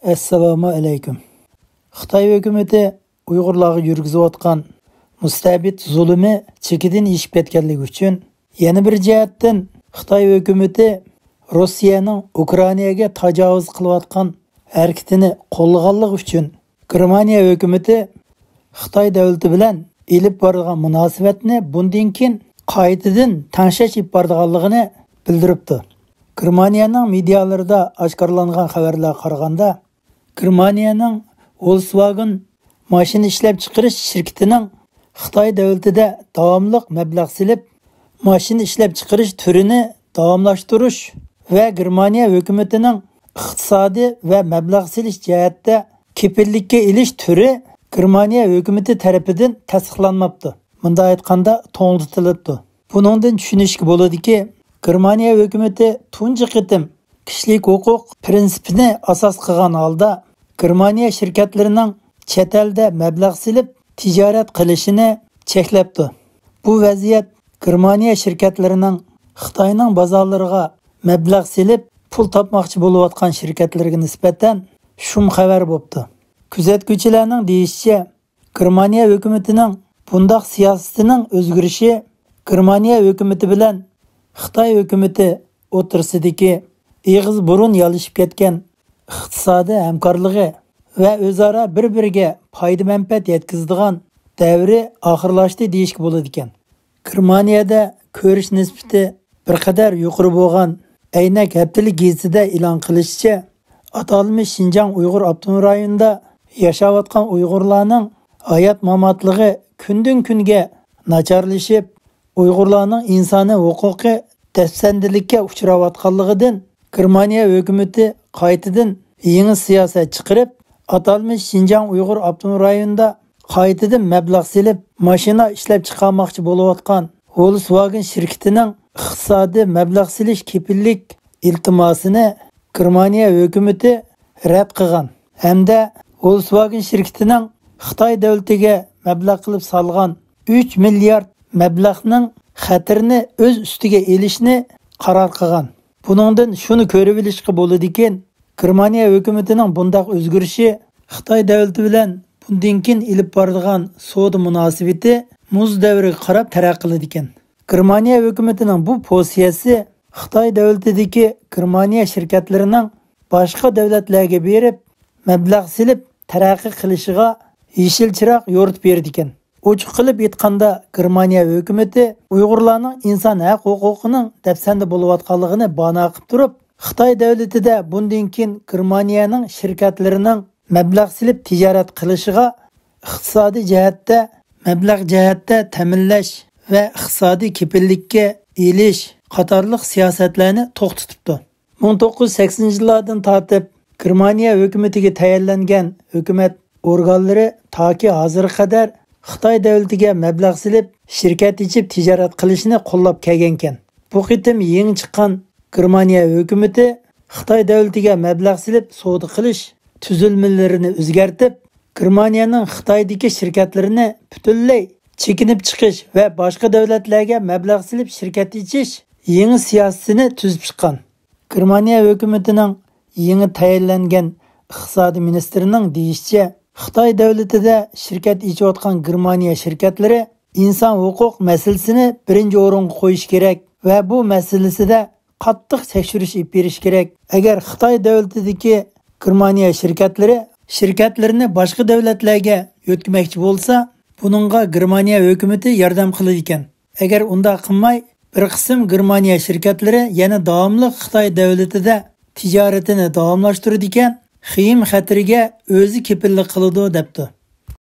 Assalomu alaykum. Xitoy hukumati Uyg'urlarga yurgizayotgan mustabid zulmi chekidan ishib ketganligi uchun yana bir jihatdan Xitoy hukumati Rossiyaning Ukrainaga tajovuz qilayotgan harakatini qo'llaganligi uchun Germaniya hukumati Xitoy davlati bilan elib borgan munosabatni bundan keyin qaytadan tanshashib borganligini bildiribdi. Germaniyaning medialarida oshkorlangan xabarlarga qaraganda, Germaniyaning Volkswagen mashina ishlab chiqarish shirkatining Xitoy davlatida davomli mablag' silib, mashina ishlab chiqarish turini davomlashtirish va Germaniya hukumatining iqtisodiy va mablag' silish jihatda kepillikka ilish turi Germaniya hukumati tarafidan tasdiqlanmabdi. Bunda aytganda to'ng'itilibdi. Buningdan tushunishga bo'ladiki, Germaniya hukumati tunji qitim kishilik huquq prinsipini asos qilgan holda Germaniya shirkatlarining chet elda mablag' silib tijorat qilishini cheklabdi. Bu vaziyat Germaniya shirkatlarining Xitoyning bozorlariga mablag' silib pul topmoqchi bo'layotgan shirkatlarga nisbatan shum xabar bo'pti. Kuzatuvchilarning deyishicha, Germaniya hukumatining bundoq siyosatining o'zgarishi Germaniya hukumati bilan Xitoy hukumati o'tirsidagi eg'iz burun yalishib ketgan iqtisodiy hamkorligi va o'zaro bir-biriga foyda manfaat yetkazadigan davri oxirlashdi deyishga bo'ladi ekan. Germaniyada ko'rish nisbati bir qadar yuqori bo'lgan Aynak haftalik gazetida e'lon qilishicha, atalmish Xinjiang Uyg'ur avtonom rayonida yashayotgan Uyg'urlarning hayot mamotligi kundan kunga nacharlashib, Uyg'urlarning insoniy huquqi tafsandilikka uchrayotganligidan Germaniya hukumati qaytadan yangi siyosat chiqarib, atalmish Xinjiang Uyg'ur avtonom rayonida qaytadan mablag' silib, mashina ishlab chiqarmoqchi bo'layotgan Volkswagen shirkatining iqtisodiy mablag' silish kepillik iltimosini Germaniya hukumati rad qilgan hamda Volkswagen shirkatining Xitoy davlatiga mablag' qilib solgan 3 milliard mablag'ning xatarini o'z ustiga elishni qaror qilgan. Buningdan shuni ko'rib olishga bo'ladiki, Germaniya hukumatining bundoq o'zgarishi Xitoy davlati bilan bundan keyin ilib boradigan savdo munosabati muz davriga qarab taraqqiy qiladi ekan. Germaniya hukumatining bu pozitsiyasi Xitoy davlatidagi Germaniya shirkatlarining boshqa davlatlarga berib, mablag' silib taraqqiy qilishiga yeshil chiroq yo'ritib berdi ekan. Ochiq qilib aytganda, Germaniya hukumati Uyg'urlarning inson haq huquqining dafsanda bo'layotganligini bahona qilib turib, Xitoy davlatida bundan keyin Germaniyaning shirkatlarining mablag' silib tijorat qilishiga iqtisodiy jihatda, mablag' jihatda ta'minlash va iqtisodiy kepillikka elish qatorliq siyosatlarni to'xtatibdi. 1980-yillardan tortib Germaniya hukumatiga tayinlangan hukumat organlari toki hozirga qadar Xitoy davlatiga mablag' silib shirkat ichib tijorat qilishni qo'llab kelgan ekan. Bu qitim yangi chiqqan Germaniya hukumati Xitoy davlatiga mablag' silib savdo qilish tuzilmalarini o'zgartib, Germaniyaning Xitoydagi shirkatlarini butunlay chekinib chiqish va boshqa davlatlarga mablag' silib shirkat ichish yangi siyosatini tuzib chiqqan. Germaniya hukumatining yangi tayinlangan iqtisodiy ministrining deyishicha, Xitoy davlatida shirkat ichayotgan Germaniya shirkatlari inson huquq masalasini birinchi o'ringa qo'yish kerak va bu masalasida qattiq tekshirish olib berish kerak. Agar Xitoy davlatidagi Germaniya shirkatlarini boshqa davlatlarga yo'tmoqchi bo'lsa, buningga Germaniya hukumati yordam qiladi ekan. Agar unda qilmay, bir qism Germaniya shirkatlari yana davomli Xitoy davlatida tijoratini davomlashtiradi ekan, xiyim xatiriga o'zi kepillik qiladi debdi.